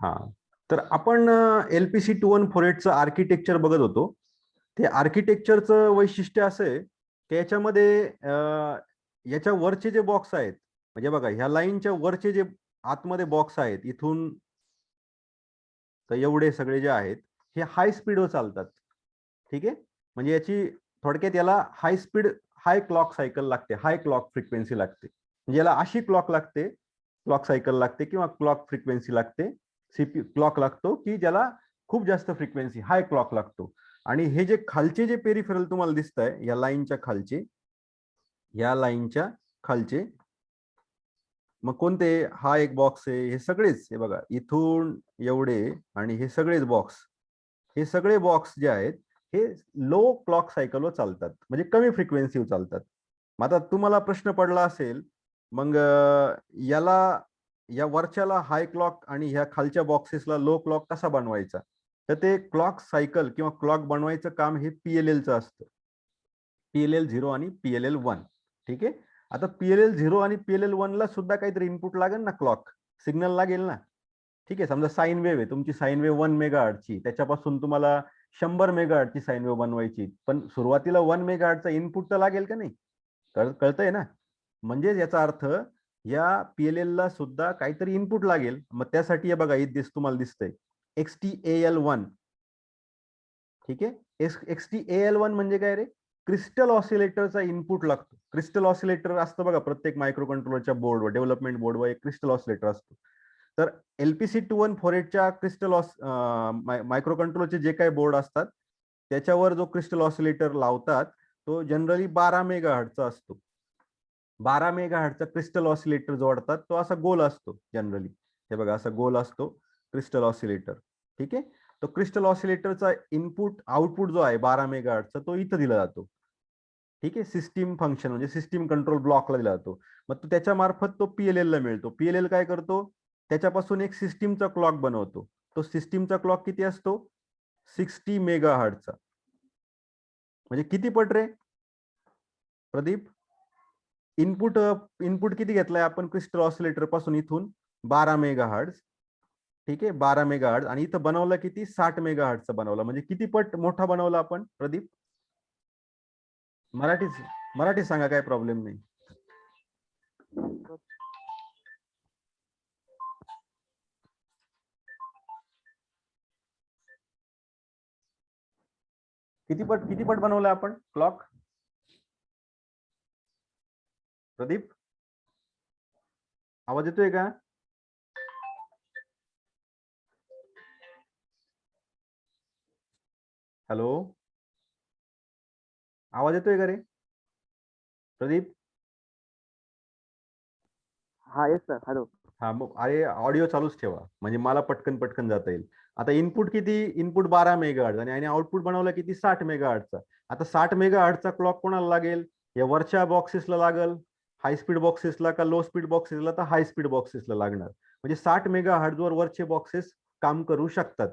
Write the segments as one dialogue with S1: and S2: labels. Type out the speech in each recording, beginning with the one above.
S1: हा, तर आपण LPC2148चं आर्किटेक्चर बघत होतो. ते आर्किटेक्चरचं वैशिष्ट्य असं आहे की याच्यामध्ये याच्या वरचे जे बॉक्स आहेत, म्हणजे बघा ह्या लाईनच्या वरचे जे आतमध्ये बॉक्स आहेत इथून तर एवढे सगळे जे आहेत हे हाय स्पीडवर चालतात. ठीक आहे, म्हणजे याची थोडक्यात याला हाय स्पीड हाय क्लॉक सायकल लागते, हाय क्लॉक फ्रिक्वेन्सी लागते. म्हणजे याला अशी क्लॉक लागते, क्लॉक सायकल लागते किंवा क्लॉक फ्रिक्वेन्सी लागते, सीपी क्लॉक लागतो की ज्याला खूप जास्त फ्रिक्वेन्सी हाय क्लॉक लागतो. आणि हे जे खालचे जे पेरिफेरल तुम्हाला दिसत आहे या लाईनच्या खालचे, या लाईनच्या खालचे मग कोणते, हा एक बॉक्स आहे, हे सगळेच हे बघा इथून एवढे आणि हे सगळेच बॉक्स, हे सगळे बॉक्स जे आहेत हे लो क्लॉक सायकलवर चालतात, म्हणजे कमी फ्रिक्वेन्सीवर चालतात. मग आता तुम्हाला प्रश्न पडला असेल मग याला या वरच्याला हाय क्लॉक आणि ह्या खालच्या बॉक्सेसला लो क्लॉक कसा बनवायचा, तर ते क्लॉक सायकल किंवा क्लॉक बनवायचं काम हे PLLचं असतं, PLL0 आणि PLL1. ठीक आहे, आता PLL0 आणि PLL1 ला सुद्धा काहीतरी इनपुट लागेल ना, क्लॉक सिग्नल लागेल ना. ठीक आहे, समजा साईन वेव्ह आहे तुमची, साईन वेव्ह 1 मेगाहर्ट्झची, त्याच्यापासून तुम्हाला 100 मेगाहर्ट्झची साईन वेव्ह बनवायची, पण सुरुवातीला 1 मेगाहर्ट्झचा इनपुट तर लागेल का नाही, कळतंय ना. म्हणजे याचा अर्थ या PLL ला सुद्धा काहीतरी इनपुट लागेल. मग त्यासाठी हे बघा इथे तुम्हाला दिसतंय XTAL1. ठीक आहे, XTAL1 म्हणजे काय रे, क्रिस्टल ऑसिलेटरचा इनपुट लागतो. क्रिस्टल ऑसिलेटर असतं बघा प्रत्येक मायक्रो कंट्रोलरच्या बोर्डवर, डेव्हलपमेंट बोर्डवर एक क्रिस्टल ऑसिलेटर असतो. तर LPC2148च्या क्रिस्टल मायक्रो कंट्रोलरचे जे काही बोर्ड असतात त्याच्यावर जो क्रिस्टल ऑसिलेटर लावतात तो जनरली 12 मेगाहर्ट्झचा असतो. 12 मेगाहर्ट्झचा क्रिस्टल ऑसिलेटर जोडतात, तो असा गोल असतो जनरली. हे बघा असा गोल असतो क्रिस्टल ऑसिलेटर. ठीक आहे, तो क्रिस्टल ऑसिलेटरचा इनपुट आउटपुट जो आहे 12 मेगाहर्ट्झचा तो इथं दिला जातो. ठीक आहे, सिस्टीम फंक्शन म्हणजे सिस्टीम कंट्रोल ब्लॉकला दिला जातो. मग तो त्याच्या मार्फत तो PLL ला मिळतो. PLL काय करतो, त्याच्यापासून एक सिस्टीमचा क्लॉक बनवतो. तो सिस्टीमचा क्लॉक किती असतो, 60 मेगाहर्ट्झचा. म्हणजे किती पट रे प्रदीप, इनपुट इनपुट किती घेतलाय आपण क्रिस्टल ऑसिलेटर पासून, इथून 12 मेगाहर्ट्झ. ठीक आहे, 12 मेगाहर्ट्झ, आणि इथं बनवलं किती, 60 मेगाहर्ट्झचा बनवला. म्हणजे किती पट मोठा बनवला आपण प्रदीप, मराठीच मराठी सांगा, काय प्रॉब्लेम नाही. किती पट बनवला आपण क्लॉक प्रदीप, आवाज येतोय का? हॅलो, आवाज येतोय का रे प्रदीप?
S2: हा येस सर, हॅलो.
S1: हा, मग अरे ऑडिओ चालूच ठेवा म्हणजे मला पटकन पटकन जाता येईल. आता इनपुट किती, इनपुट 12 मेगाहर्ट्झ आणि आउटपुट बनवला किती, 60 मेगाहर्ट्झचा. आता 60 मेगाहर्ट्झचा क्लॉक कोणाला लागेल, या वरच्या बॉक्सेसला लागेल, हाय स्पीड बॉक्सेसला का लो स्पीड बॉक्सेसला, तर हाय स्पीड बॉक्सेसला लागणार. म्हणजे 60 मेगाहर्ट्झवर वरचे बॉक्सेस काम करू शकतात.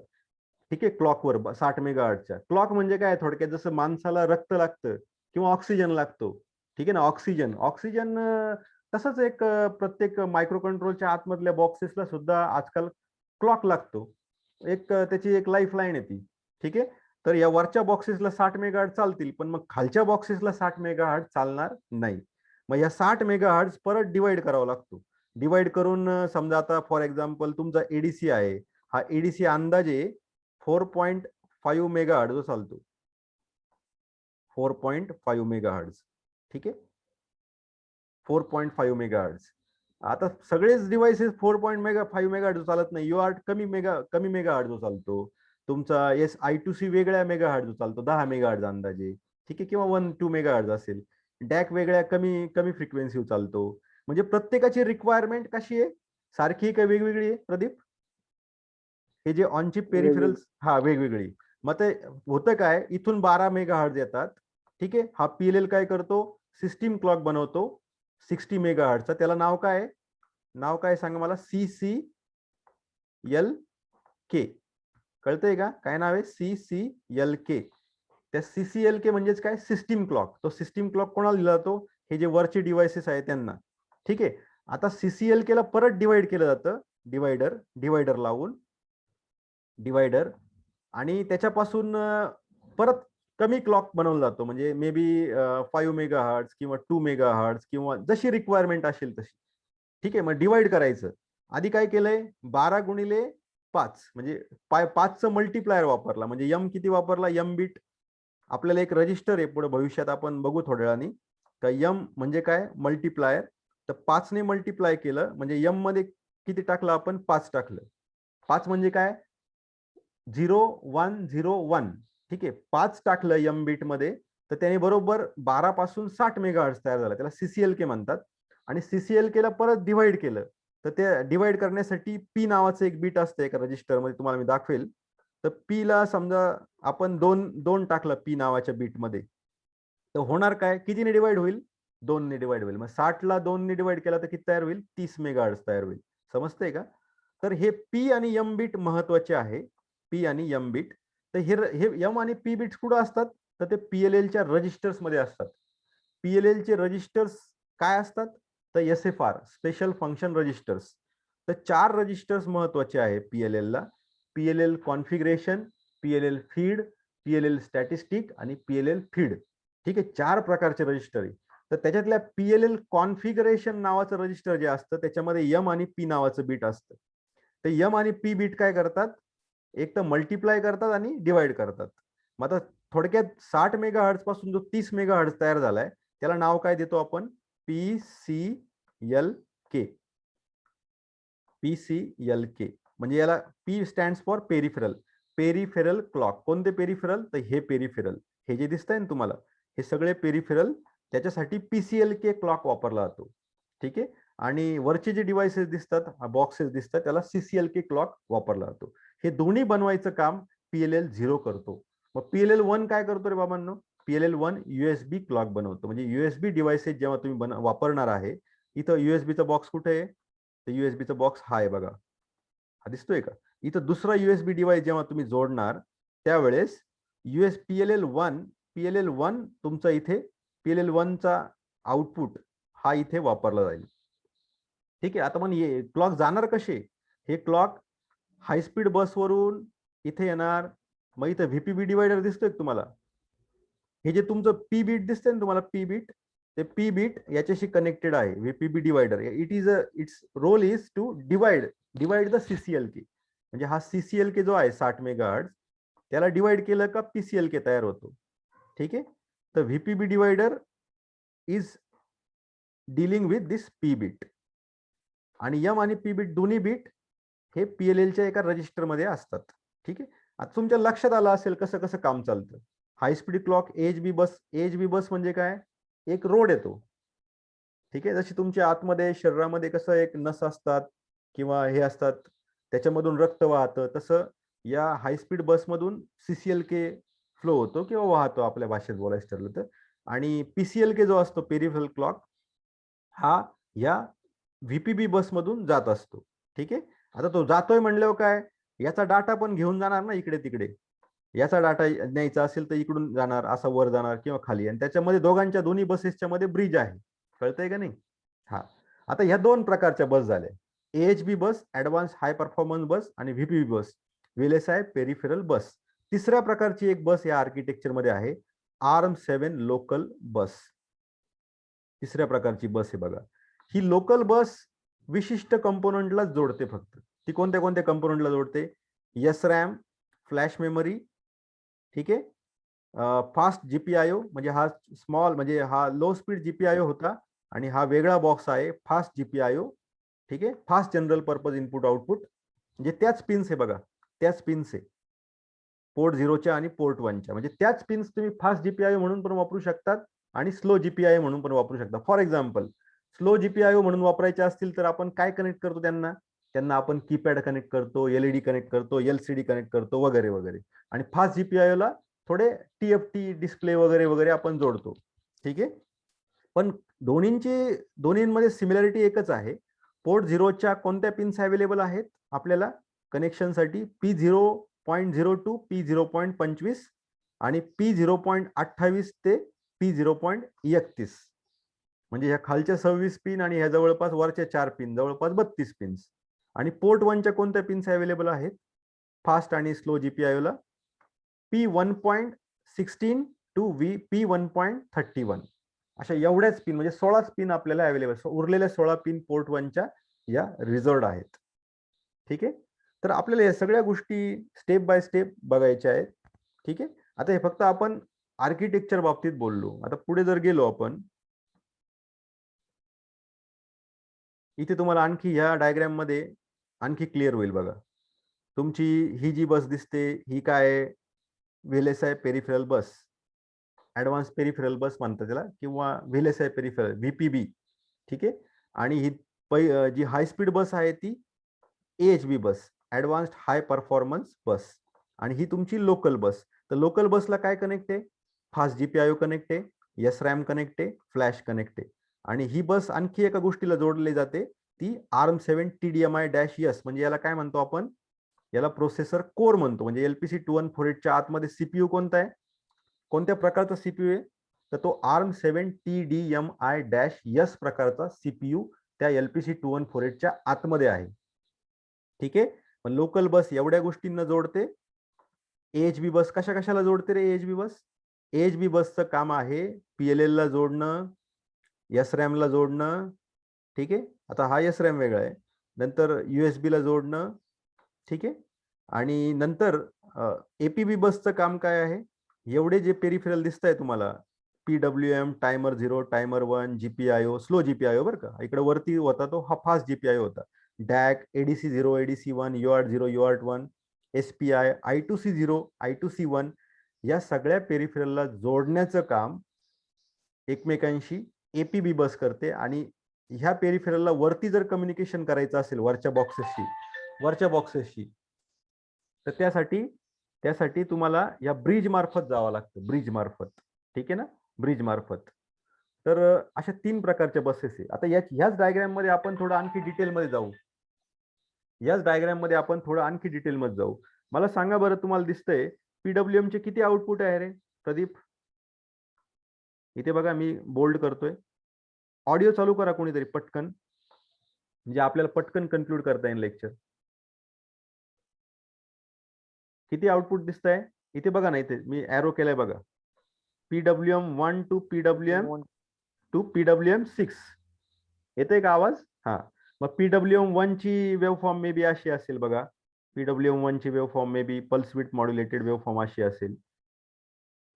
S1: ठीक आहे, क्लॉकवर 60 मेगाहर्ट्झच्या. क्लॉक म्हणजे काय, थोडक्यात जसं माणसाला रक्त लागतं किंवा ऑक्सिजन लागतो. ठीक आहे ना, ऑक्सिजन ऑक्सिजन तसंच एक प्रत्येक मायक्रो कंट्रोलच्या आतमधल्या बॉक्सेसला सुद्धा आजकाल क्लॉक लागतो. एक त्याची एक लाईफ लाईन आहे ती. ठीक आहे, तर या वरच्या बॉक्सेसला 60 मेगाहर्ट्झ चालतील, पण मग खालच्या बॉक्सेसला 60 मेगाहर्ट्झ चालणार नाही. मग या 60 मेगाहर्ट्झ परत डिवाइड करावा लागतो. डिवाइड करून समजा आता फॉर एक्झाम्पल तुमचा एडीसी आहे, हा एडीसी अंदाजे 4.5 मेगाहर्ट्झ चालतो. 4.5 मेगाहर्ट्झ. ठीक आहे, 4.5 मेगाहर्ट्झ. आता सगळेच डिव्हाइसेस 4.5 मेगाहर्ट्झ चालत नाही. UART कमी मेगाहर्ट्झ चालतो. तुमचा SI2C वेगळ्या मेगाहर्ट्झ चालतो, 10 मेगाहर्ट्झ अंदाजे. ठीक आहे, किंवा 1-2 मेगाहर्ट्झ असेल. डॅक वेगळ्या कमी कमी फ्रिक्वेन्सी चालतो. म्हणजे प्रत्येकाची रिक्वायरमेंट कशी आहे, सारखी का वेगवेगळी आहे प्रदीप? हे जे ऑन चिप पेरिफेरल्स, हा वेगवेगळी. मग ते होतं काय, इथून 12 मेगाहर्ट्झ येतात. ठीक आहे, हा PLL काय करतो, सिस्टीम क्लॉक बनवतो 60 मेगाहर्ट्झचा. त्याला नाव काय, नाव काय सांगा मला, CCLK. कळतंय का, काय नाव आहे, CCLK. त्या CCLK म्हणजेच काय, सिस्टीम क्लॉक. तो सिस्टीम क्लॉक कोणाला दिला जातो, हे जे वरचे डिव्हाइसेस आहेत त्यांना. ठीक आहे, आता CCLK ला परत डिवाइड केलं जातं, डिवायडर लावून डिवायडर, आणि त्याच्यापासून परत कमी क्लॉक बनवला जातो, म्हणजे मे बी 5 मेगा हर्ट्स किंवा 2 मेगा हर्ट्स किंवा जशी रिक्वायरमेंट असेल तशी. ठीक आहे, मग डिवाइड करायचं. आधी काय केलंय, 12 गुणिले 5 म्हणजे 5चं मल्टिप्लायर वापरला, म्हणजे यम किती वापरला, यम बीट. आपल्याला एक रजिस्टर आहे पुढे भविष्यात आपण बघू थोड्या वेळाने का यम म्हणजे काय, मल्टिप्लायर. तर 5 ने मल्टिप्लाय केलं म्हणजे यम मध्ये किती टाकलं आपण, 5 टाकलं. 5 म्हणजे काय, 0101. ठीक आहे, 5 टाकलं यम बीट मध्ये, तर त्याने बरोबर 12 पासून 60 मेगाहर्ट्ज तयार झाला. त्याला सीसीएलके म्हणतात. आणि सीसीएलके ला परत डिवाइड केलं, तर ते डिवाइड करण्यासाठी पी नावाचं एक बीट असतं एका रजिस्टर मध्ये, तुम्हाला मी दाखवेल. तर पी ला समजा आपण दोन टाकलं पी नावाच्या बीट मध्ये, तर होणार काय, कितीने डिवाइड होईल, 2 ने डिवाइड होईल. मग 60 ला 2 ने डिवाइड केला तर किती तयार होईल, 30 मेगाहर्ट्ज तयार होईल. समजतंय का. तर हे पी आणि यम बीट महत्वाचे आहे, पी आणि यम बीट. तर हे यम आणि पी बीट्स कुठं असतात, तर ते पीएलएलच्या रजिस्टर्स मध्ये असतात. पीएलएल चे रजिस्टर्स काय असतात, तर एसएफआर, स्पेशल फंक्शन रजिस्टर्स. तर 4 रजिस्टर्स महत्वाचे आहे पीएलएल ला, PLL configuration, PLL feed, PLL statistic आणि पीएलएल फीड. ठीक आहे, 4 प्रकारचे रजिस्टर आहे. तर त्याच्यातल्या पीएलएल कॉन्फिगरेशन नावाचं रजिस्टर जे असतं त्याच्यामध्ये यम आणि पी नावाचं बीट असतं. तर यम आणि पी बीट काय करतात, एक तर मल्टिप्लाय करतात आणि डिवाइड करतात. मग आता थोडक्यात 60 मेगा हर्ट्ज पासून जो 30 मेगा हर्ट्ज तयार झालाय त्याला नाव काय देतो आपण, पीसीएलके. पीसीएलके म्हणजे याला P stands for peripheral, peripheral clock. कोणते पेरिफेरल, तर हे पेरिफेरल, हे जे दिसतंय ना तुम्हाला, हे सगळे पेरिफेरल, त्याच्यासाठी पीसीएलके क्लॉक वापरला जातो. ठीक आहे, आणि वरचे जे डिव्हाइसेस दिसतात, बॉक्सेस दिसतात, त्याला सीसीएलके क्लॉक वापरला जातो. हे दोन्ही बनवायचं काम पीएलएल 0 करतो. मग पीएलएल 1 काय करतो रे बाबांनो, पीएलएल 1 युएसबी क्लॉक बनवतो. म्हणजे युएसबी डिव्हाइसेस जेव्हा तुम्ही वापरणार आहे, इथं युएसबीचा बॉक्स कुठे आहे, तर युएसबीचा बॉक्स हा आहे बघा, हा दिसतोय का. इथं दुसरा युएसबी डिव्हाइस जेव्हा तुम्ही जोडणार त्यावेळेस पीएलएल वन तुमचा इथे, पीएलएल 1 चा आउटपुट हा इथे वापरला जाईल. ठीक आहे, आता मग क्लॉक जाणार कसे, हे क्लॉक हाय स्पीड बसवरून इथे येणार. मग इथं व्हीपीबी डिवायडर दिसतोय तुम्हाला, हे जे तुमचं पी बीट दिसतंय ना तुम्हाला, पी बीट, ते पी बीट याच्याशी कनेक्टेड आहे VPB divider. Its role is to divide the CCLK. म्हणजे हा सीसीएलके जो आहे 60 मेगाहर्ट्ज, त्याला डिवाइड केलं का पीसीएलके तयार होतो. ठीक आहे, तर VPB divider is dealing with this P beat. आणि यम आणि पी बीट दोन्ही बीट हे पीएलएलच्या एका रजिस्टर मध्ये असतात. ठीक आहे, आता तुमच्या लक्षात आलं असेल कसं कसं काम चालतं. हाय स्पीड क्लॉक एचबी बस म्हणजे काय, एक रोड येतो. ठीक आहे, जशी तुमच्या आतमध्ये शरीरामध्ये कसं एक नस असतात किंवा हे असतात, त्याच्यामधून रक्त वाहतं, तसं या हाय स्पीड बसमधून सीसीएलके फ्लो होतो किंवा वाहतो आपल्या भाषेत बोलायचं ठरलं तर. आणि पीसीएलके जो असतो, पेरिफेरल क्लॉक, हा या व्हीपीबी बसमधून जात असतो. ठीक आहे, आता तो जातोय म्हणल्यावर काय, याचा डाटा पण घेऊन जाणार ना इकडे तिकडे. याचा डाटा न्यायचा असेल तर इकडून जाणार, असा वर जाणार किंवा खाली, आणि त्याच्यामध्ये दोघांच्या दोन्ही बसेसच्या मध्ये ब्रिज आहे. कळतंय का नाही. हा, आता ह्या 2 प्रकारच्या बस झाल्या, एएचबी बस, ऍडव्हान्स हाय परफॉर्मन्स बस, आणि व्हीपीबी बस, व्हीएलएसआय पेरिफेरल बस. तिसऱ्या प्रकारची एक बस या आर्किटेक्चर मध्ये आहे, ARM7 लोकल बस. तिसऱ्या प्रकारची बस आहे बघा. ही लोकल बस विशिष्ट कंपोनंटला जोडते फक्त. ती कोणत्या कोणत्या कंपोनंटला जोडते, एसरॅम, फ्लॅश मेमरी. ठीक आहे, फास्ट जीपीआयओ, म्हणजे हा स्मॉल, म्हणजे हा लो स्पीड जीपीआयओ होता, आणि हा वेगळा बॉक्स आहे फास्ट जीपीआयओ. ठीक आहे, fast general purpose input output, म्हणजे त्याच पिन्स आहे बघा, त्याच पिन्स आहे पोर्ट 0च्या आणि पोर्ट 1च्या. म्हणजे त्याच पिन्स तुम्ही फास्ट जीपीआयओ म्हणून पण वापरू शकतात आणि स्लो जीपीआयओ म्हणून पण वापरू शकता. फॉर एक्झाम्पल, स्लो जीपीआयओ म्हणून वापरायचे असतील तर आपण काय कनेक्ट करतो त्यांना, आपण कीपॅड कनेक्ट करतो, एलईडी कनेक्ट करतो, एलसीडी कनेक्ट करतो, वगैरे वगैरे. आणि फास्ट जीपीआयओ ला थोडे टीएफटी डिस्प्ले वगैरे वगैरे आपण जोडतो. ठीक आहे, पण दोन्हींमध्ये सिमिलॅरिटी एकच आहे. पोर्ट 0च्या कोणत्या पिन्स अवेलेबल आहेत आपल्याला कनेक्शनसाठी, P0.02, P0.25 आणि P0.28 ते P0.31. म्हणजे ह्या खालच्या 26 पिन आणि ह्या जवळपास वरच्या 4 पिन, जवळपास 32 पिन्स. आणि पोर्ट 1च्या कोणत्या पिन्स अवेलेबल आहेत, फास्ट आणि स्लो GPIO ला P1.16 टू P1.31 अशा एवढ्याच पिन म्हणजे 16 पिन आपल्याला अवेलेबल, उरलेल्या 16 पिन पोर्ट 1च्या या रिझर्व्ड आहेत. ठीक आहे, तर आपल्याला या सगळ्या गोष्टी स्टेप बाय स्टेप बघायच्या आहेत. ठीक आहे, आता हे फक्त आपण आर्किटेक्चर बाबतीत बोललो. आता पुढे जर गेलो आपण, इथे तुम्हाला आणखी ह्या डायग्राम मध्ये आणखी क्लिअर होईल बघा. तुमची ही जी बस दिसते ही काय, VLSI पेरिफेरल बस, ऍडव्हान्स पेरिफेरल बस म्हणतात त्याला, किंवा VLSI पेरिफेरल VPB. ठीक आहे, आणि ही जी हाय स्पीड बस आहे ती AHB बस, ऍडव्हान्स्ड हाय परफॉर्मन्स बस. आणि ही तुमची लोकल बस. तर लोकल बसला काय कनेक्ट आहे, फास्ट GPIO कनेक्ट आहे, SRAM कनेक्ट आहे, फ्लॅश कनेक्ट आहे. आणि ही बस आणखी एका गोष्टीला जोडली जाते, ती ARM7 TDMI-S, म्हणजे याला काय म्हणतो आपण, याला प्रोसेसर कोर म्हणतो. म्हणजे LPC2148च्या आतमध्ये CPU कोणता आहे, कोणत्या प्रकारचा CPU आहे, तर तो ARM7 TDMI-S प्रकारचा CPU त्या LPC2148च्या आतमध्ये आहे. ठीक आहे, पण लोकल बस एवढ्या गोष्टींना जोडते. AHB बस कशा कशाला जोडते रे AHB बस? AHB बसचं काम आहे PLL ला जोडणं, SRAM ला जोडणं. ठीक आहे, आता हा SRAM वेगळा आहे, नंतर USB ला जोडणं. ठीक आहे, आणि नंतर APB बसचं काम काय आहे, एवढे जे पेरिफेरल दिसत आहे तुम्हाला, PWM, timer 0, timer 1, GPIO, slow GPIO बरं का, इकडे वरती होता तो हा फास्ट GPIO होता, DAC, ADC0, ADC1, UART0, UART1, SPI, I2C0, I2C1, या सगळ्या पेरिफेरलला जोडण्याचं काम एकमेकांशी APB बस करते. आणि ह्या पेरिफेरलला वरती जर कम्युनिकेशन करायचं असेल वरच्या बॉक्सेसशी, तर त्यासाठी तुम्हाला या ब्रिज मार्फत जावं लागतं, ब्रिज मार्फत. ठीक आहे ना, ब्रिज मार्फत. तर अशा 3 प्रकारच्या बसेस आहे. आता ह्याच डायग्राम मध्ये आपण थोडं आणखी डिटेलमध्ये जाऊ. मला सांगा बरं, तुम्हाला दिसतंय PWM चे किती आउटपुट आहे रे प्रदीप? इथे बघा मी बोल्ड करतोय. ऑडिओ चालू करा कोणीतरी पटकन, म्हणजे आपल्याला पटकन कन्क्लूड करता येईल लेक्चर. किती आउटपुट दिसत आहे इथे बघा ना, इथे मी एरो केलाय बघा, PWM1 टू PWM6. येतोय का आवाज? हा, मग PWM1 ची वेव्हफॉर्म मे बी अशी असेल बघा. PWM1 ची waveform may be pulse width modulated waveform अशी असेल,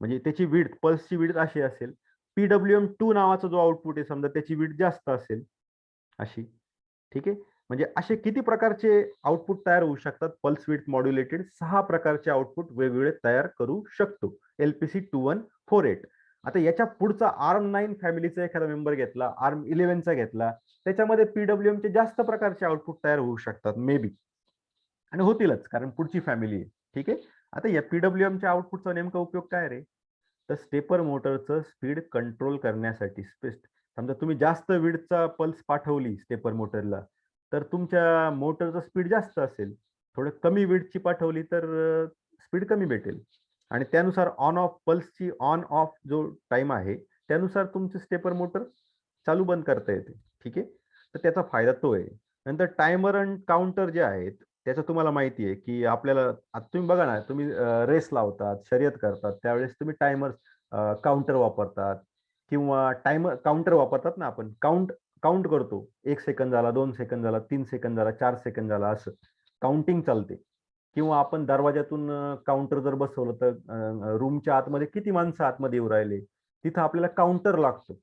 S1: म्हणजे त्याची विड्थ, पल्सची विड्थ अशी असेल. PWM2 नावाचा जो आउटपुट आहे समजा, त्याची विड्थ जास्त असेल अशी. ठीक आहे, म्हणजे असे किती प्रकारचे आउटपुट तयार होऊ शकतात पल्स विड्थ मॉड्युलेटेड? 6 प्रकारचे आउटपुट वेगवेगळे तयार करू शकतो LPC2148. आता याच्या पुढचा ARM9 फॅमिलीचा एखादा मेंबर घेतला, ARM11चा घेतला, त्याच्यामध्ये PWM चे जास्त प्रकारचे आउटपुट तयार होऊ शकतात मे बी, आणि होतीलच कारण पुढची फॅमिली आहे. ठीक आहे, आता या PWMच्या आउटपुटचा नेमका उपयोग काय रे, तर स्टेपर मोटरचं स्पीड कंट्रोल करण्यासाठी. समजा तुम्ही जास्त विड्थचा पल्स पाठवली स्टेपर मोटरला, तर तुमच्या मोटरचं स्पीड जास्त असेल. थोडं कमी विड्थची पाठवली तर स्पीड कमी भेटेल. आणि त्यानुसार ऑन ऑफ पल्सची ऑन ऑफ जो टाइम आहे त्यानुसार तुमचे स्टेपर मोटर चालू बंद करता येते. ठीक आहे, तर त्याचा फायदा तो आहे. नंतर टायमर आणि काउंटर जे आहेत त्याचं तुम्हाला माहिती आहे की आपल्याला, आता तुम्ही बघा ना, तुम्ही रेस लावतात, शर्यत करतात, त्यावेळेस तुम्ही टायमर काउंटर वापरतात, किंवा टायमर काउंटर वापरतात ना, आपण काउंट करतो, 1 सेकंद झाला, 2 सेकंद झाला, 3 सेकंद झाला, 4 सेकंद झाला, असं काउंटिंग चालते. किंवा आपण दरवाजातून काउंटर जर बसवलं तर रूमच्या आतमध्ये किती माणसं आतमध्ये येऊ राहिले, तिथं आपल्याला काउंटर लागतो.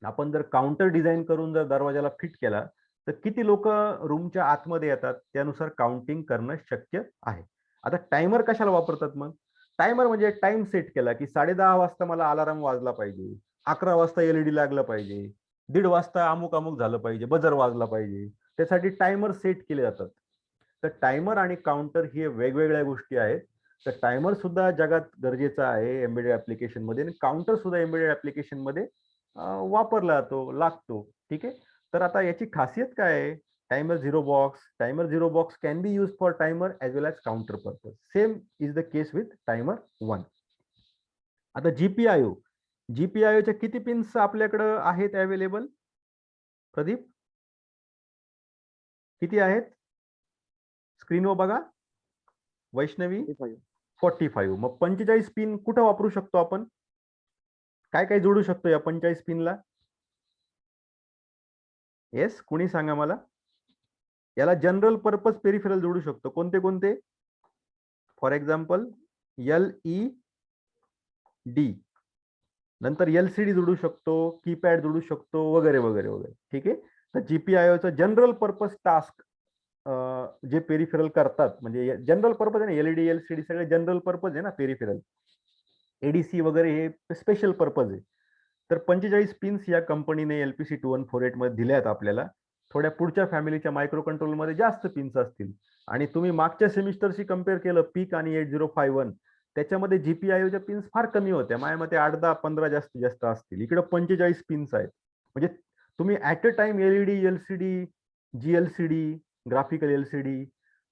S1: आपण जर काउंटर डिझाईन करून जर दरवाजाला फिट केला तर किती लोक रूमच्या आतमध्ये येतात त्यानुसार काउंटिंग करणं शक्य आहे. आता टायमर कशाला वापरतात मग? टायमर म्हणजे टाइम सेट केला की 10:30 वाजता मला अलार्म वाजला पाहिजे, 11 वाजता LED लागलं पाहिजे, 1:30 वाजता अमुक अमुक झालं पाहिजे, बजर वाजला पाहिजे, त्यासाठी टायमर सेट केले जातात. तर टायमर आणि काउंटर ही वेगवेगळ्या गोष्टी आहेत. तर टायमर सुद्धा जगात गरजेचा आहे एम्बेडेड ऍप्लिकेशन मध्ये, आणि काउंटर सुद्धा एम्बेडेड ऍप्लिकेशन मध्ये वापरला जातो, लागतो. ठीक आहे, तर आता याची खासियत काय आहे? Timer zero box can be use for timer as well as counter purpose. Same is the case with timer 1. आता जीपीआयओच्या किती पिन्स आपल्याकडे आहेत अवेलेबल प्रदीप? किती आहेत? स्क्रीनवर बघा. वैष्णवी
S2: 45.
S1: 45. मग 45 पिन कुठं वापरू शकतो आपण? काय काय जोडू शकतो या 45 पिनला? येस, कुणी सांगा मला. याला जनरल पर्पज पेरिफेरल जोडू शकतो. कोणते कोणते? फॉर एक्झाम्पल LED, नंतर LCD जोडू शकतो, कीपॅड जोडू शकतो, वगैरे वगैरे वगैरे. ठीक आहे. तर GPIOचं जनरल पर्पज टास्क जे पेरिफेरल करतात, म्हणजे जनरल पर्पज आहे ना, LED LCD सगळे जनरल पर्पज आहे ना पेरिफेरल. ADC वगैरे हे स्पेशल पर्पज आहे. तर 45 पिन्स या कंपनीने LPC 2148 मध्ये दिल्या आहेत आपल्याला. थोड्या पुढच्या फॅमिलीच्या मायक्रो कंट्रोल मध्ये जास्त पिन्स असतील. आणि तुम्ही मागच्या सेमिस्टरशी कम्पेअर केलं पीक आणि 8051, त्याच्यामध्ये GPIOच्या पिन्स फार कमी होत्या. माझ्या मते 8, 10, 15 जास्तीत जास्त असतील. इकडे 45 पिन्स आहेत. म्हणजे तुम्ही at a time LED, LCD, GLCD, graphical LCD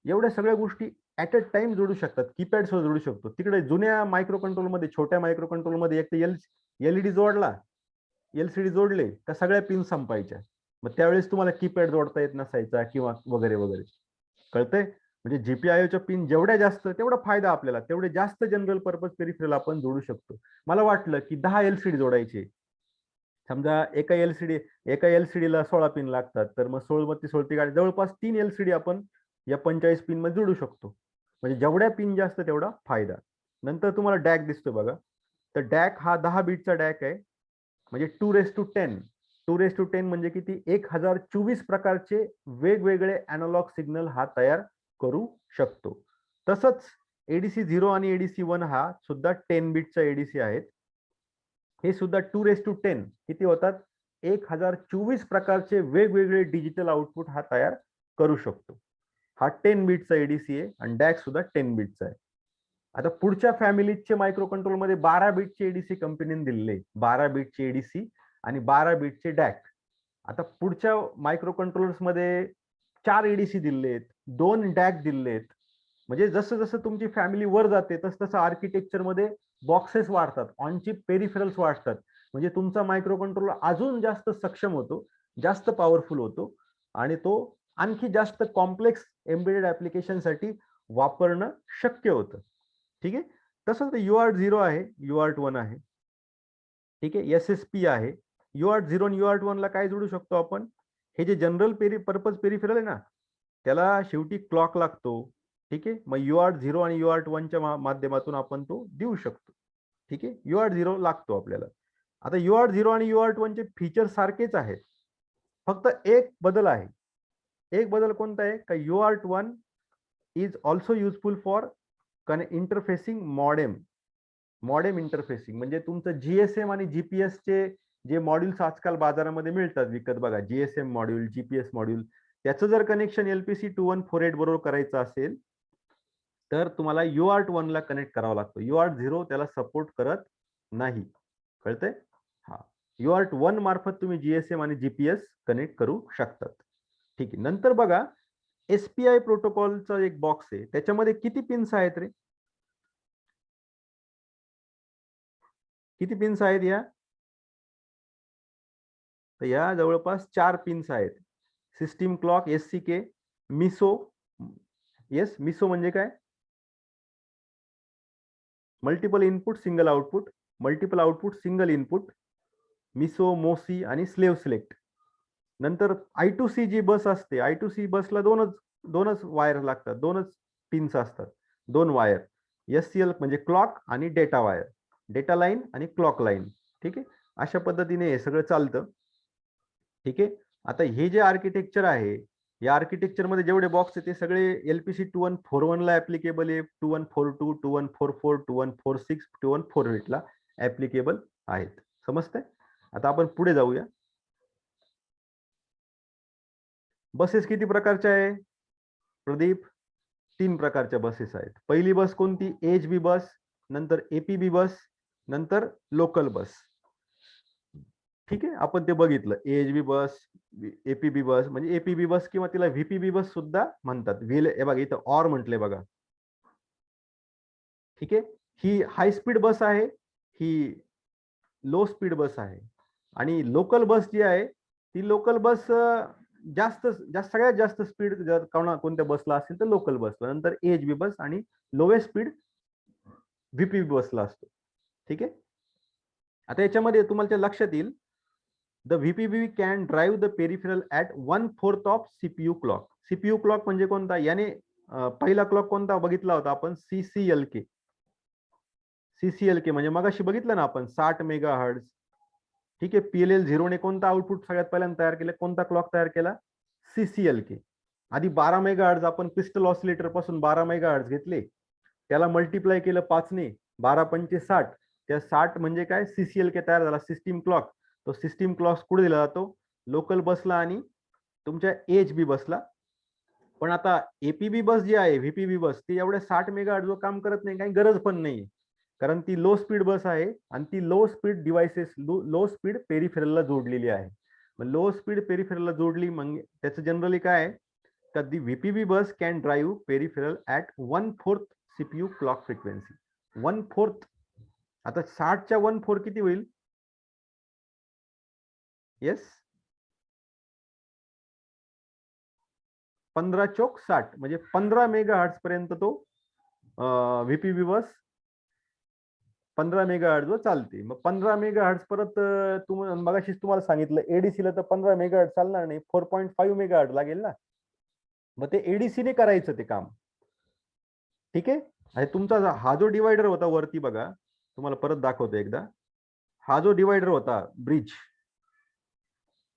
S1: एवढ्या सगळ्या गोष्टी ऍट अ टाइम जोडू शकतात. कीपॅड सुद्धा जोडू शकतो. तिकडे जुन्या मायक्रो कंट्रोल मध्ये, छोट्या मायक्रो कंट्रोल मध्ये एक तर LED जोडला, LCD जोडले का सगळ्या पिन संपायच्या. मग त्यावेळेस तुम्हाला कीपॅड जोडता येत नसायचा किंवा वगैरे वगैरे. कळतंय? म्हणजे GPIOच्या पिन जेवढ्या जास्त तेवढा फायदा आपल्याला, तेवढे जास्त जनरल पर्पज पेरिफेरल आपण जोडू शकतो. मला वाटलं की 10 LCD जोडायचे. समजा एका LCD ला 16 पिन लागतात, तर मग 16 गाडी जवळपास 3 LCD आपण या 45 पिन मध्ये जोडू शकतो. म्हणजे जेवढ्या पिन जास्त तेवढा फायदा. नंतर तुम्हाला डॅक दिसतो बघा. तर डॅक हा 10 बीटचा डॅक आहे. म्हणजे 2:10. 2:10 म्हणजे किती? 1024 प्रकारचे वेगवेगळे अॅनालॉग सिग्नल हा तयार करू शकतो. तसंच ADC 0 आणि ADC 1 हा सुद्धा 10 बीटचा ADC आहेत. हे सुद्धा 2:10 किती होतात? 1024 प्रकारचे वेगवेगळे डिजिटल आउटपुट हा तयार करू शकतो. हा 10 बीटचा ADC आहे आणि डॅक सुद्धा 10 बीटचा आहे. आता पुढच्या फॅमिलीचे मायक्रो कंट्रोल मध्ये 12 बीटचे ADC कंपनीने दिलेले. 12 बीटचे ADC आणि 12 बीटचे डॅक. आता पुढच्या मायक्रो कंट्रोलर्स मध्ये 4 ADC दिलेत, 2 डॅक दिलेत. म्हणजे जसं जसं तुमची फॅमिली वर जाते तसं तसं आर्किटेक्चर मध्ये बॉक्सेस वाढतात, ऑन चिप पेरिफेरल्स वाढतात. म्हणजे तुमचा मायक्रो कंट्रोलर अजून जास्त सक्षम होतो, जास्त पॉवरफुल होतो आणि तो आणखी जास्त कॉम्प्लेक्स एम्बेडेड ऍप्लिकेशन साठी वापरणं शक्य होतं. ठीक आहे. तसंच UART 0 आहे, UART 1 आहे. ठीक आहे. SSP आहे. UART 0 आणि UART 1 ला काय जोडू शकतो आपण? हे जे जनरल पर्पज पेरिफेरल आहे ना, त्याला शेवटी क्लॉक लागतो. ठीक आहे. मग UART 0 आणि UART 1 च्या माध्यमातून आपण तो देऊ शकतो. ठीक आहे. UART 0 लागतो आपल्याला. आता UART 0 आणि UART 1 चे फीचर सारखेच आहेत. फक्त एक बदल आहे. एक बदल कोणता आहे? का UART 1 is also useful for interfacing modem interfacing. म्हणजे तुमचं GSM आणि GPS चे जे मॉड्यूल्स आजकाल बाजारामध्ये मिळतात विकत बघा, GSM मॉड्यूल, GPS मॉड्यूल, त्याचं जर कनेक्शन LPC 2148 बरोबर करायचं असेल तर तुम्हाला UART 1 ला कनेक्ट करावा लागतो. UART 0 त्याला सपोर्ट करत नाही. कळतंय? हा. UART 1 मार्फत तुम्ही GSM आणि GPS कनेक्ट करू शकतात. ठीक आहे. नंतर बघा, SPI प्रोटोकॉलचा एक बॉक्स आहे. त्याच्यामध्ये किती पिन्स आहेत रे? किती पिन्स आहेत या? तर या जवळपास 4 पिन्स आहेत. सिस्टीम क्लॉक, SCK, मिसो. येस, मिसो म्हणजे काय? Multiple input single output, multiple output single input, मिसो, मोसी आणि स्लेव्ह सिलेक्ट. नंतर I2C जी बस असते, I2C बसला दोनच वायर लागतात, दोनच पिन्स असतात, 2 वायर. SCL म्हणजे क्लॉक आणि डेटा वायर, डेटा लाईन आणि क्लॉक लाईन. ठीक आहे. अशा पद्धतीने हे सगळं चालतं. ठीक आहे. आता हे जे आर्किटेक्चर आहे, या आर्किटेक्चर मध्ये जेवढे बॉक्स आहे ते सगळे LPC 2141 ला ऍप्लिकेबल आहे, 2142, 2144, 2146, 2148 ला ऍप्लिकेबल आहेत. समजतंय? आता आपण पुढे जाऊया. बसेस किती प्रकारच्या आहे प्रदीप? 3 प्रकारच्या बसेस आहेत. पहिली बस कोणती? HB बस, नंतर APB बस, नंतर लोकल बस. ठीक आहे. आपण ते बघितलं. AHB बस, APB बस, म्हणजे APB बस किंवा तिला VPB बस सुद्धा म्हणतात. हे बघा इथं ऑर म्हटलंय बघा. ठीक आहे. ही हाय स्पीड बस आहे, ही लो स्पीड बस आहे. आणि लोकल बस जी आहे ती लोकल बस जास्त सगळ्यात जास्त स्पीड जर कोणत्या बसला असेल तर लोकल बसला, नंतर एचबी बस आणि लोएस्ट स्पीड व्हीपीबी बसला असतो. ठीक आहे. आता याच्यामध्ये तुम्हाला ते लक्षात येईल, the VPB can drive the peripheral at 1/4 of CPU clock. CPU clock म्हणजे कोणता? याने पहिला क्लॉक कोणता बघितला होता आपण? सीसीएलके. सीसीएलके म्हणजे मगाशी बघितलं ना आपण 60 मेगाहर्ट्ज. ठीक आहे. पीएलएल 0 ने कोणता आउटपुट सगळ्यात पहिल्यांदा तयार केला? कोणता क्लॉक तयार केला? सीसीएलके. आधी 12 मेगाहर्ट्ज आपण क्रिस्टल ऑसिलेटर पासून 12 मेगाहर्ट्ज घेतले, त्याला मल्टिप्लाय केलं 5 ने, 12 पंचे 60. त्या 60 म्हणजे काय? सीसीएलके तयार झाला, सिस्टीम क्लॉक. तो सिस्टीम क्लॉक कुठे दिला जातो? लोकल बसला आणि तुमच्या एचबी बसला. पण आता एपीबी बस जी आहे, व्हीपीबी बस, ती एवढ्या 60 मेगाहर्ट्जवर काम करत नाही, काही गरज पण नाही, कारण ती लो स्पीड बस आहे आणि ती low speed devices, low speed पेरिफेरलला जोडलेली आहे. मग लो स्पीड पेरिफेरलला जोडली, मग त्याचं जनरली काय आहे, तर the VPB bus can drive peripheral at 1/4 CPU clock frequency. 1/4. आता 60च्या 1/4 किती होईल? येस, 15 चोक 60 म्हणजे 15 मेगाहर्ट्ज पर्यंत तो व्हीपीबी बस 15 मेगाहर्ट्ज वर चालते. मग 15 मेगाहर्ट्ज परत मगाशीच तुम्हाला सांगितलं, एडीसी ला तर 15 मेगाहर्ट्ज चालणार नाही, 4.5 मेगाहर्ट्ज लागेल ना. मग ते एडीसी ने करायचं ते काम. ठीक आहे. आणि तुमचा हा जो डिवायडर होता वरती बघा, तुम्हाला परत दाखवतो एकदा. हा जो डिवायडर होता ब्रिज,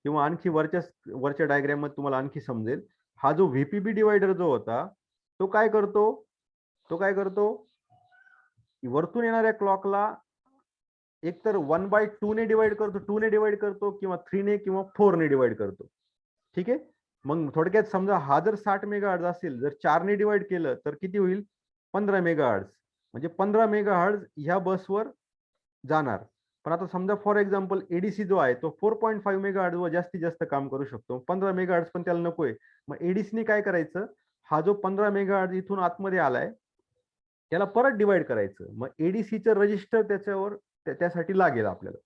S1: किंवा आणखी वरच्या डायग्राम मध्ये तुम्हाला आणखी समजेल, हा जो व्हीपीबी डिवायडर जो होता, तो काय करतो, वरतून येणाऱ्या क्लॉकला एकतर 1/2 ने डिवाइड करतो, 2 ने डिवाइड करतो, किंवा 3 ने किंवा 4 ने डिवाइड करतो. ठीक आहे. मग थोडक्यात समजा हा जर 60 मेगाहर्ट्ज असेल, जर 4 ने डिवाइड केलं तर किती होईल? 15 मेगाहर्ट्ज. म्हणजे 15 मेगाहर्ट्ज ह्या बसवर जाणार. पण आता समजा फॉर एक्झाम्पल एडीसी जो आहे तो 4.5 मेगाहर्ट्ज वर जास्तीत जास्त काम करू शकतो, 15 मेगाहर्ट्ज पण त्याला नकोय. मग एडीसीने काय करायचं, हा जो 15 मेगाहर्ट्ज इथून आतमध्ये आलाय त्याला परत डिवाइड करायचं. मग एडीसीचं रजिस्टर त्याच्यावर त्यासाठी लागेल आपल्याला.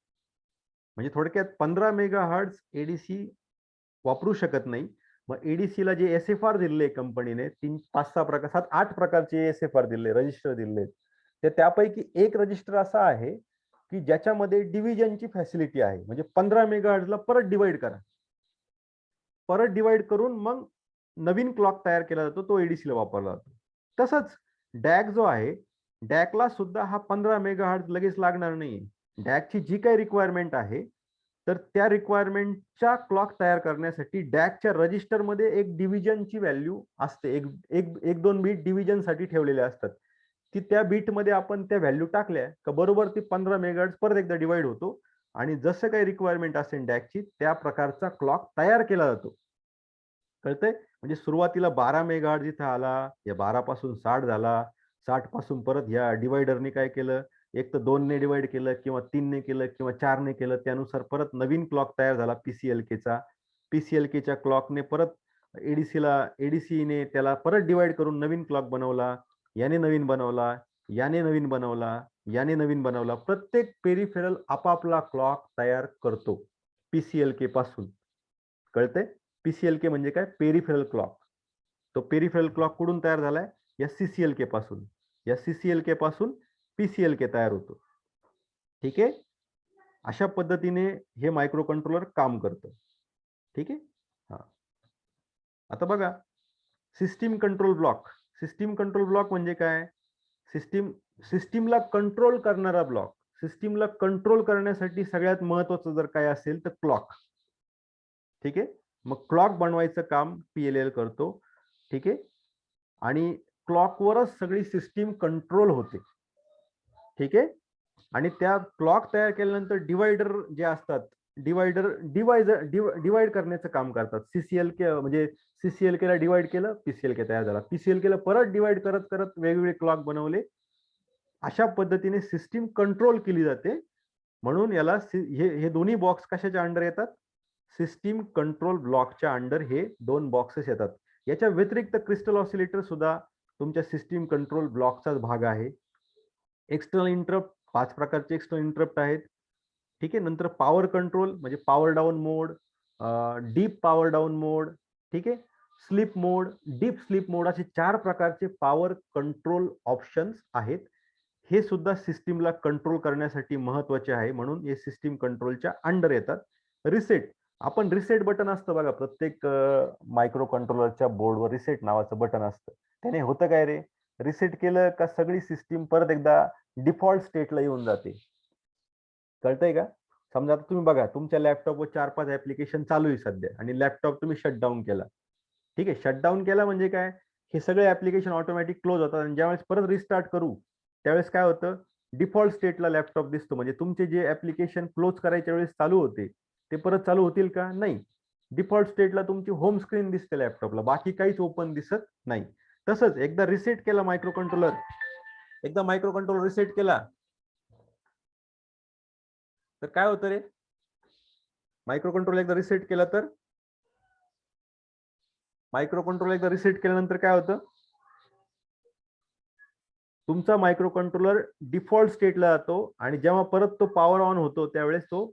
S1: म्हणजे थोडक्यात 15 मेगाहर्ट्ज एडीसी वापरू शकत नाही. मग एडीसीला जे एसएफआर दिले कंपनीने, 5-6 प्रकार, 7-8 प्रकारचे एसएफआर दिले, रजिस्टर दिले, त्यापैकी एक रजिस्टर असा आहे की ज्याच्यामध्ये डिव्हिजनची फॅसिलिटी आहे. म्हणजे 15 मेगाहर्ट्जला परत डिवाइड करा, परत डिवाइड करून मग नवीन क्लॉक तयार केला जातो, तो एडीसीला वापरला जातो. तसंच डॅक जो आहे, डॅकला सुद्धा हा 15 मेगाहर्ट्ज लगेच लागणार नाही. डॅकची जी काही रिक्वायरमेंट आहे, तर त्या रिक्वायरमेंटच्या क्लॉक तयार करण्यासाठी डॅकच्या रजिस्टरमध्ये एक डिव्हिजनची व्हॅल्यू असते, एक 2 बीट डिव्हिजनसाठी ठेवलेले असतात. की त्या बीटमध्ये आपण त्या व्हॅल्यू टाकल्या का बरोबर ती 15 मेगाहर्ट्ज परत एकदा डिवाइड होतो आणि जसं काही रिक्वायरमेंट असेल डॅकची, त्या प्रकारचा क्लॉक तयार केला जातो. कळतंय? म्हणजे सुरुवातीला 12 मेगाहर्ट्ज इथं आला, या 12 पासून 60 झाला, 60 पासून परत या डिवायडरने काय केलं, एक तर 2 ने डिवाइड केलं, किंवा 3 ने केलं, किंवा 4 ने केलं, त्यानुसार परत नवीन क्लॉक तयार झाला पीसीएलकेचा. पीसीएलकेच्या क्लॉकने परत एडीसीने त्याला परत डिवाइड करून नवीन क्लॉक बनवला, याने नवीन बनवला, याने नवीन बनवला, याने नवीन बनवला. प्रत्येक पेरिफेरल आपापला क्लॉक तयार करतो पीसीएलके पासून. कळतंय? पीसीएलके म्हणजे काय? Peripheral clock. तो पेरिफेरल क्लॉक कुठून तयार झालाय? या सीसीएलके पासून. या सीसीएलके पासून पीसीएलके तयार होतो. ठीक आहे. अशा पद्धतीने हे मायक्रो कंट्रोलर काम करतं. ठीक आहे. हा, आता बघा, system control block. System control block म्हणजे काय? सिस्टीमला कंट्रोल करणारा ब्लॉक. सिस्टीमला कंट्रोल करण्यासाठी सगळ्यात महत्वाचं जर काय असेल तर क्लॉक. ठीक आहे. मग क्लॉक बनवायचं काम पीएलएल करतो. ठीक आहे. आणि क्लॉकवरच सगळी सिस्टीम कंट्रोल होते. ठीक आहे. आणि त्या क्लॉक तयार केल्यानंतर डिवायडर जे असतात, डिवाइड करण्याचं काम करतात. सीसीएलके म्हणजे सीसीएलकेला डिवाइड केलं, पीसीएलके तयार झाला. पीसीएलकेला परत डिवाइड करत करत वेगवेगळे क्लॉक बनवले. अशा पद्धतीने सिस्टीम कंट्रोल केली जाते. म्हणून याला हे दोन्ही बॉक्स कशाच्या अंडर येतात? सिस्टीम कंट्रोल ब्लॉकच्या अंडर हे 2 बॉक्सेस येतात. याच्या व्यतिरिक्त क्रिस्टल ऑसिलेटर सुद्धा तुमच्या सिस्टीम कंट्रोल ब्लॉकचाच भाग आहे. एक्सटर्नल इंटरप्ट, 5 प्रकारचे एक्सटर्नल इंटरप्ट आहेत. ठीक आहे. नंतर पॉवर कंट्रोल म्हणजे पॉवर डाऊन मोड, डीप पॉवर डाऊन मोड, ठीक आहे, स्लीप मोड, डीप स्लीप मोड, असे 4 प्रकारचे पॉवर कंट्रोल ऑप्शन्स आहेत. हे सुद्धा सिस्टीमला कंट्रोल करण्यासाठी महत्वाचे आहे, म्हणून हे सिस्टीम कंट्रोलच्या अंडर येतात. रिसेट, आपण रिसेट बटन असतं बघा, प्रत्येक मायक्रो कंट्रोलरच्या बोर्डवर रिसेट नावाचं बटन असतं. त्याने होतं काय रे, रिसेट केलं का सगळी सिस्टीम परत एकदा डिफॉल्ट स्टेटला येऊन जाते. कळतंय का? समजा आता तुम्ही बघा, तुमच्या लॅपटॉपवर 4-5 ऍप्लिकेशन चालू आहे सध्या आणि लॅपटॉप तुम्ही शटडाऊन केला. ठीक आहे, शटडाऊन केला म्हणजे काय, हे सगळे ऍप्लिकेशन ऑटोमॅटिक क्लोज होतात आणि ज्यावेळेस परत रिस्टार्ट करू त्यावेळेस काय होतं, डिफॉल्ट स्टेटला लॅपटॉप दिसतो. म्हणजे तुमचे जे ऍप्लिकेशन क्लोज करायच्या वेळेस चालू होते ते परत चालू होतील का? नाही. डिफॉल्ट स्टेटला तुमची होम स्क्रीन दिसते लॅपटॉपला, बाकी काहीच ओपन दिसत नाही. तसंच एकदा रिसेट केला मायक्रो कंट्रोलर, रिसेट केला तर काय होतं रे, मायक्रो कंट्रोलर एकदा रिसेट केला तर मायक्रो कंट्रोलर एकदा रिसेट केल्यानंतर काय होतं, तुमचा मायक्रो कंट्रोलर डिफॉल्ट स्टेटला जातो आणि जेव्हा परत तो पॉवर ऑन होतो त्यावेळेस तो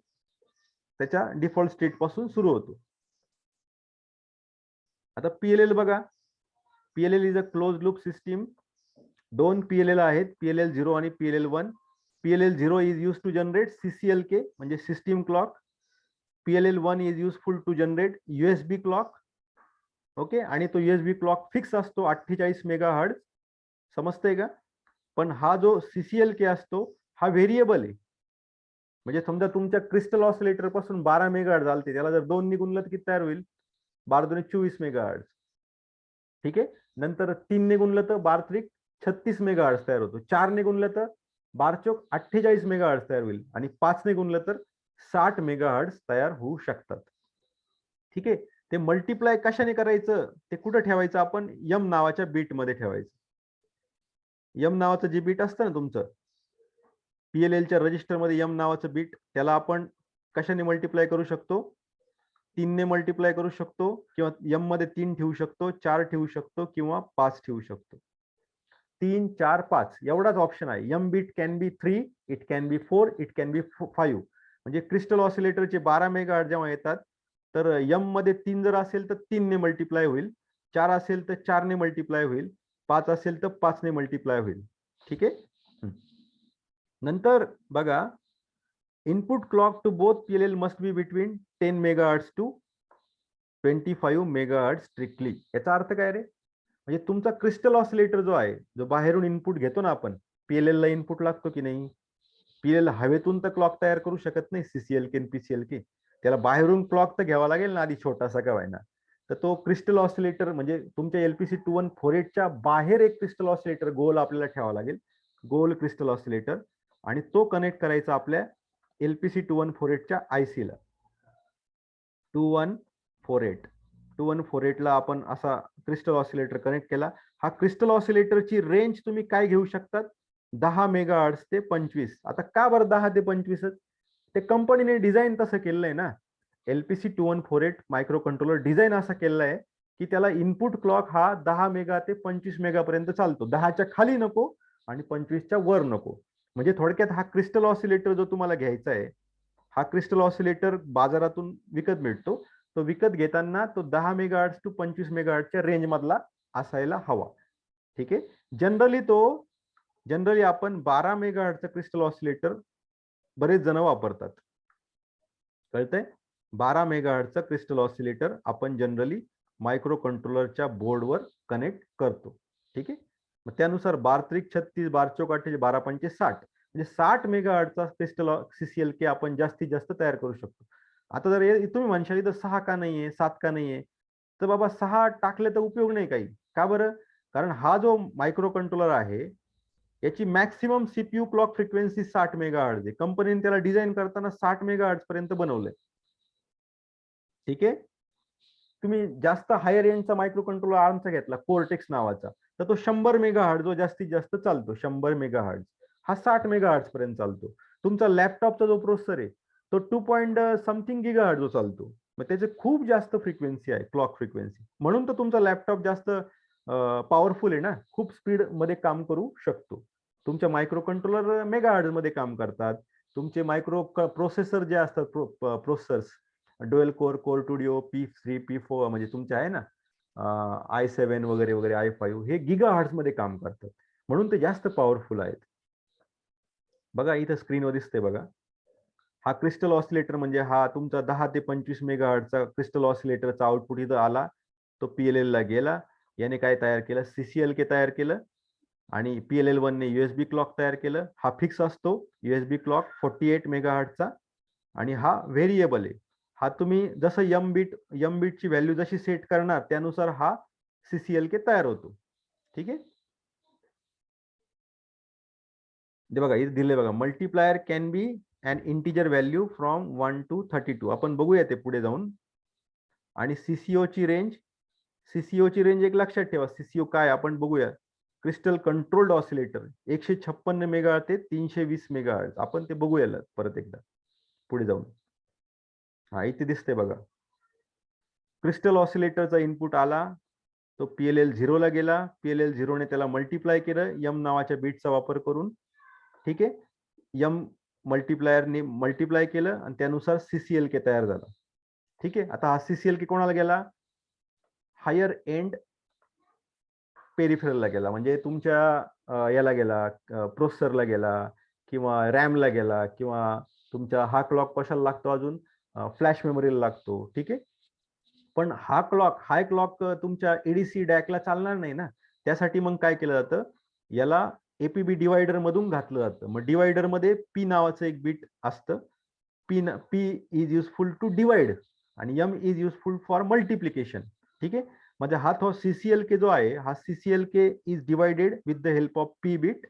S1: त्याच्या डिफॉल्ट स्टेट पासून सुरू होतो. आता पीएलएल बघा, PLL is a close loop system. 2 PLL आहेत, पीएलएल 0 आणि PLL 1. PLL 0 is use to generate CCLK म्हणजे system clock. PLL 1 is useful to generate USB clock. Okay, आणि तो यूएसबी क्लॉक फिक्स असतो 48 मेगाहर्ट्ज. समजतंय का? पण हा जो सीसीएलके असतो हा व्हेरिएबल आहे. म्हणजे समजा तुमच्या क्रिस्टल ऑसिलेटर पासून 12 मेगाहर्ट्ज आलते, त्याला जर 2 ने गुणलं तर किती तयार होईल, 12 दुणे 24 मेगाहर्ट्ज. ठीक आहे, नंतर 3 ने गुणलं तर 12 त्रिक 36 मेगाहर्ट्ज तयार होतो. 4 ने गुणलं तर 12 चौक 48 मेगाहर्ट्ज तयार होईल आणि 5 ने गुणलं तर 60 मेगाहर्ट्ज तयार होऊ शकतात. ठीक आहे, ते मल्टिप्लाय कशाने करायचं, ते कुठं ठेवायचं, आपण यम नावाच्या बीट मध्ये ठेवायचं. यम नावाचं जे बीट असतं ना तुमचं पीएलएलच्या रजिस्टर मध्ये, यम नावाचं बीट, त्याला आपण कशाने मल्टिप्लाय करू शकतो, 3 ने मल्टिप्लाय करू शकतो, किंवा यम मध्ये 3 ठेवू शकतो, 4 ठेवू शकतो किंवा 5 ठेवू शकतो. 3, 4, 5 एवढाच ऑप्शन आहे. M bit can be 3, it can be 4, it can be 5. म्हणजे क्रिस्टल ऑसिलेटरचे 12 मेगाहर्ट्ज जेव्हा येतात तर यम मध्ये 3 जर असेल तर 3 ने मल्टिप्लाय होईल, 4 असेल तर 4 ने मल्टिप्लाय होईल, 5 असेल तर 5 ने मल्टिप्लाय होईल. ठीक आहे. नंतर बघा, input clock to both PLL must be between 10 megahertz to 25 megahertz strictly. याचा अर्थ काय रे, म्हणजे तुमचा क्रिस्टल ऑसिलेटर जो आहे, जो बाहेरून इनपुट घेतो ना आपण, पीएलएल ला इनपुट लागतो की नाही, पीएलएल हवेतून तर क्लॉक तयार करू शकत नाही, सीसीएलके आणि पीसीएलके, त्याला बाहेरून क्लॉक तर घ्यावा लागेल ना आधी, छोटासा का व्हायना. तर तो क्रिस्टल ऑसिलेटर म्हणजे तुमच्या एलपीसी 2148च्या बाहेर एक क्रिस्टल ऑसिलेटर गोल आपल्याला ठेवावा लागेल, गोल क्रिस्टल ऑसिलेटर, आणि तो कनेक्ट करायचा आपल्या एलपीसी 2148च्या आयसी ला. 2148 ला आपण असा क्रिस्टल ऑसिलेटर कनेक्ट केला. हा क्रिस्टल ऑसिलेटरची रेंज तुम्ही काय घेऊ शकतात, 10 मेगाहर्ट्ज ते 25. आता का बरं 10 ते 25? ते कंपनीने डिझाईन तसं केलंय ना, एलपीसी 2148 मायक्रो कंट्रोलर डिझाईन असा केलेला आहे की त्याला इनपुट क्लॉक हा 10 मेगा ते 25 मेगा पर्यंत चालतो, 10च्या खाली नको आणि 25च्या वर नको. म्हणजे थोडक्यात हा क्रिस्टल ऑसिलेटर जो तुम्हाला घ्यायचा आहे, हा क्रिस्टल ऑसिलेटर बाजारातून विकत मिळतो. तो विकत घेताना तो 10 मेगाहर्ट्ज टू 25 मेगाहर्ट्जच्या रेंज मधला असायला हवा. ठीक आहे, जनरली आपण 12 मेगाहर्ट्जचा क्रिस्टल ऑसिलेटर बरेच जण वापरतात. कळतंय, 12 मेगाहर्ट्जचा क्रिस्टल ऑसिलेटर आपण जनरली मायक्रो कंट्रोलरच्या बोर्डवर कनेक्ट करतो. ठीक आहे, मग त्यानुसार 12 त्रिक 36, 12 चौक 48, 12 पंचे 60, म्हणजे 60 मेगाहर्ट्जचा क्रिस्टल सीसीएलके आपण जास्तीत जास्त तयार करू शकतो. आता जर तुम्ही म्हणशाल तर 6 का नाहीये, 7 का नाहीये, तर बाबा 6 टाकले तर उपयोग नाही काही. का बरं? कारण हा जो मायक्रो कंट्रोलर आहे याची maximum CPU clock frequency 60 megahertz आहे. कंपनीने त्याला डिझाईन करताना 60 मेगाहर्ट्ज पर्यंत बनवलंय. ठीक आहे, तुम्ही जास्त हायर रेंजचा मायक्रो कंट्रोलर आर्मचा घेतला, कोर्टेक्स नावाचा, तर तो 100 मेगाहर्ट्ज जो जास्तीत जास्त चालतो, 100 मेगाहर्ट्ज, हा 60 मेगाहर्ट्ज पर्यंत चालतो. तुमचा लॅपटॉपचा जो प्रोसेसर आहे तो 2 पॉइंट समथिंग गिगाहर्ट्ज जो चालतो, मग त्याचे खूप जास्त फ्रिक्वेन्सी आहे, क्लॉक फ्रिक्वेन्सी, म्हणून तर तुमचा लॅपटॉप जास्त पॉवरफुल आहे ना, खूप स्पीड मध्ये काम करू शकतो. तुमच्या मायक्रो कंट्रोलर मेगाहर्ट्ज मध्ये काम करतात. तुमचे मायक्रो प्रोसेसर जे असतात, processors dual core, core 2 duo, P3, P4 म्हणजे तुमचे आहे ना i7 वगैरे वगैरे, i5 हे गिगा हर्ट्झ मध्ये काम करतात, म्हणून ते जास्त पॉवरफुल आहेत. बघा इथं स्क्रीनवर दिसते बघा, हा क्रिस्टल ऑसिलेटर म्हणजे हा तुमचा 10 ते 25 मेगाहर्ट्झचा क्रिस्टल ऑसिलेटरचा आउटपुट इथं आला, तो PLL ला गेला, याने काय तयार केलं, CCLK तयार केलं, आणि PLL1 ने USB क्लॉक तयार केलं. हा फिक्स असतो USB क्लॉक 48 मेगाहर्ट्झचा, आणि हा व्हेरिएबल आहे. हा तुम्ही जसं एम बीटची व्हॅल्यू जशी सेट करणार त्यानुसार हा CCLK तयार होतो. ठीक आहे. बघा इथे दिले बघा, multiplier can be an integer value from 1 to 32. आपण बघूया ते पुढे जाऊन. आणि सीसीओ ची रेंज एक लक्षात ठेवा. सीसीओ काय आपण बघूया. क्रिस्टल कंट्रोल्ड ऑसिलेटर 156 मेगा ते 320 मेगाहर्ट्झ. आपण ते बघूया परत एकदा पुढे जाऊन. हा इथे दिसते बघा, क्रिस्टल ऑसिलेटरचा इनपुट आला, तो PLL 0 ला गेला. PLL 0 ने त्याला मल्टिप्लाय केलं M नावाच्या बीटचा वापर करून. ठीक आहे. M मल्टिप्लायरने मल्टिप्लाय केलं आणि त्यानुसार CCLK तयार झाला. ठीक आहे. आता हा CCLK कोणाला गेला, हायर एंड पेरिफेरलला गेला, म्हणजे तुमच्या याला गेला, प्रोसेसरला गेला, किंवा रॅमला गेला, किंवा तुमच्या हा क्लॉक कशाला लागतो, अजून फ्लॅश मेमरीला लागतो. ठीक आहे. पण हाय क्लॉक तुमच्या एडीसी डॅकला चालणार नाही ना. त्यासाठी मग काय केलं जातं, याला एपीबी डिवायडर मधून घातलं जातं. मग डिवायडर मध्ये पी नावाचं एक बीट असतं. P is useful to divide आणि M is useful for multiplication. ठीक आहे. म्हणजे हा तो CCLK जो आहे, हा CCLK is divided with the help of P bit.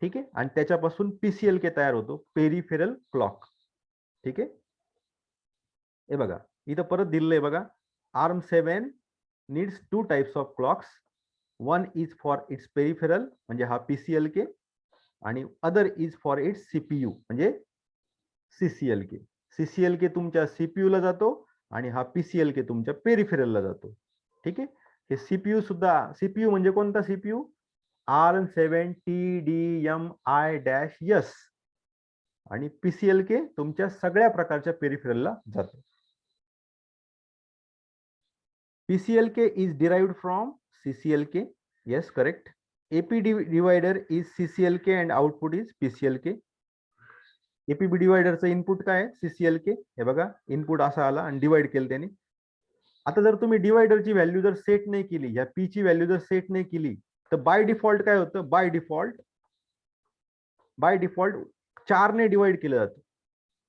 S1: ठीक आहे. आणि त्याच्यापासून PCLK तयार होतो, पेरिफेरल क्लॉक. ठीक आहे. हे बघा इथं परत दिलेलं आहे बघा, ARM7 needs 2 types of clocks. One is for its peripheral म्हणजे हा PCLK, आणि other is for its CPU म्हणजे CCLK. CCLK तुमच्या CPU ला जातो आणि हा PCLK तुमच्या पेरिफेरलला जातो. ठीक आहे. हे CPU सुद्धा, CPU म्हणजे कोणता CPU, ARM7 TDMI-S, आणि PCLK तुमच्या सगळ्या प्रकारच्या पेरिफेरलला जातो. PCLK is derived from CCLK. Yes, correct. AP divider is CCLK and output is PCLK. APB डिवायडरचं इनपुट काय आहे, CCLK. हे बघा इनपुट असा आला आणि डिवाइड केलं त्याने. आता जर तुम्ही डिवायडरची व्हॅल्यू जर सेट नाही केली, या P ची व्हॅल्यू जर सेट नाही केली, तर बाय डिफॉल्ट काय होतं, बाय डिफॉल्ट 4 ने डिवाइड केलं जातं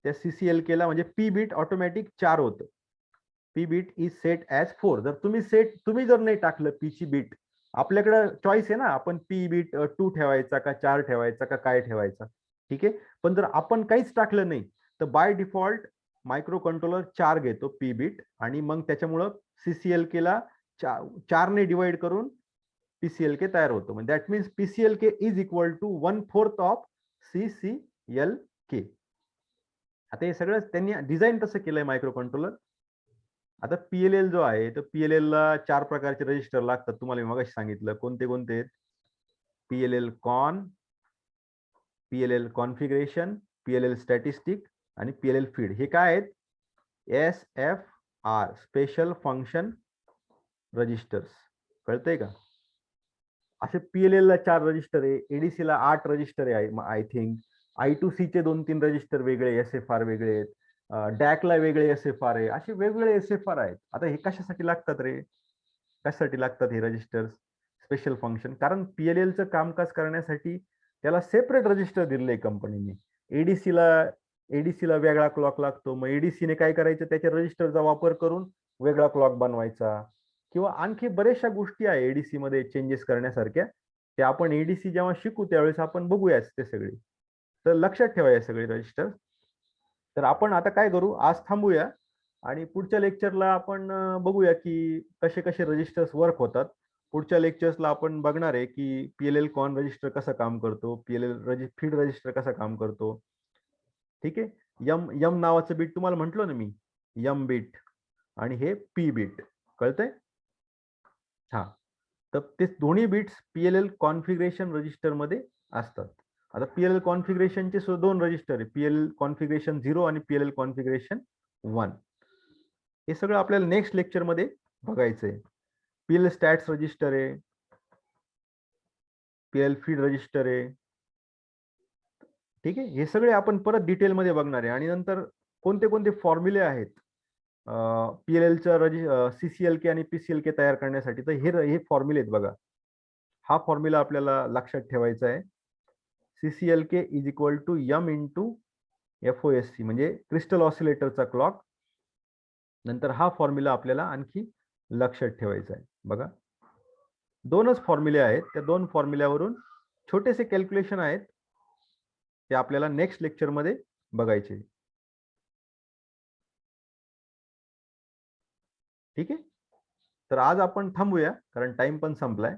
S1: त्या CCLK ला, म्हणजे P बीट ऑटोमॅटिक 4 होतं. P bit is set as 4. जर तुम्ही जर नाही टाकलं P ची बीट, आपल्याकडे चॉईस आहे ना, आपण P बीट 2 ठेवायचा का 4 ठेवायचा का काय ठेवायचा. ठीक आहे. पण जर आपण काहीच टाकलं नाही, तर बाय डिफॉल्ट मायक्रो कंट्रोलर 4 घेतो P बीट, आणि मग त्याच्यामुळं CCLK ला 4 ने डिवाइड करून PCLK तयार होतो. म्हणजे that means PCLK is equal to 1/4 of CCLK. आता हे सगळं त्यांनी डिझाईन तसं केलंय मायक्रो कंट्रोलर. आता PLL जो आहे, तर PLL ला 4 प्रकारचे रजिस्टर लागतात. तुम्हाला मी मगाशी सांगितलं कोणते कोणते आहेत. PLL कॉन, PLL कॉन्फिगरेशन, PLL स्टॅटिस्टिक आणि PLL फीड. हे काय आहेत, SFR स्पेशल फंक्शन रजिस्टर्स. कळतंय का. असे PLL ला 4 रजिस्टर आहे, एडीसी ला 8 रजिस्टर आहे आय थिंक. I2C चे 2-3 रजिस्टर वेगळे, SFR वेगळे आहेत. डॅकला वेगळे SFR आहे. असे वेगवेगळे SFR आहेत. आता हे कशासाठी लागतात रे, कशासाठी लागतात हे रजिस्टर्स, स्पेशल फंक्शन. कारण PLL चं कामकाज करण्यासाठी त्याला सेपरेट रजिस्टर दिलेले कंपनीने. एडीसीला वेगळा क्लॉक लागतो. मग एडीसीने काय करायचं, त्याच्या रजिस्टरचा वापर करून वेगळा क्लॉक बनवायचा, किंवा आणखी बऱ्याचशा गोष्टी आहे एडीसी मध्ये चेंजेस करण्यासारख्या. ते आपण एडीसी जेव्हा शिकू त्यावेळेस आपण बघूयाच ते सगळे. तर लक्षात ठेवा हे सगळे रजिस्टर. तर आपण आता काय करू, आज थांबूया आणि पुढच्या लेक्चरला आपण बघूया की कसे कसे रजिस्टर्स वर्क होतात. पुढच्या लेक्चर्सला आपण बघणार आहे की PLL कॉन रजिस्टर कसं काम करतो, PLL फीड रजिस्टर कसं काम करतो. ठीक आहे. यम नावाचं बीट तुम्हाला म्हटलं ना मी, यम बीट, आणि हे P बीट. कळतंय. हा, तर ते दोन्ही बिट्स PLL कॉन्फिगरेशन रजिस्टर मध्ये असतात. आता PLL कॉन्फिगरेशनचे 2 रजिस्टर आहे, PLL कॉन्फिगरेशन 0 आणि PLL कॉन्फिगरेशन 1. हे सगळं आपल्याला नेक्स्ट लेक्चरमध्ये बघायचंय. पीएल स्टॅट्स रजिस्टर आहे, पीएल फीड रजिस्टर आहे. ठीक आहे, हे सगळे आपण परत डिटेलमध्ये बघणार आहे. आणि नंतर कोणते कोणते फॉर्म्युले आहेत पीएलएलचं सीसीएलके आणि पीसीएलके तयार करण्यासाठी, तर हे फॉर्म्युले आहेत बघा. हा फॉर्म्युला आपल्याला लक्षात ठेवायचा आहे. CCLK is equal to M into FOSC म्हणजे क्रिस्टल ऑसिलेटरचा क्लॉक. नंतर हा फॉर्म्युला आपल्याला आणखी लक्षात ठेवायचा आहे. बघा, दोनच फॉर्म्युले आहेत. त्या दोन फॉर्म्युल्यावरून छोटेसे कॅल्क्युलेशन आहेत, ते आपल्याला नेक्स्ट लेक्चरमध्ये बघायचे. ठीक आहे, तर आज आपण थांबूया कारण टाइम पण संपलाय.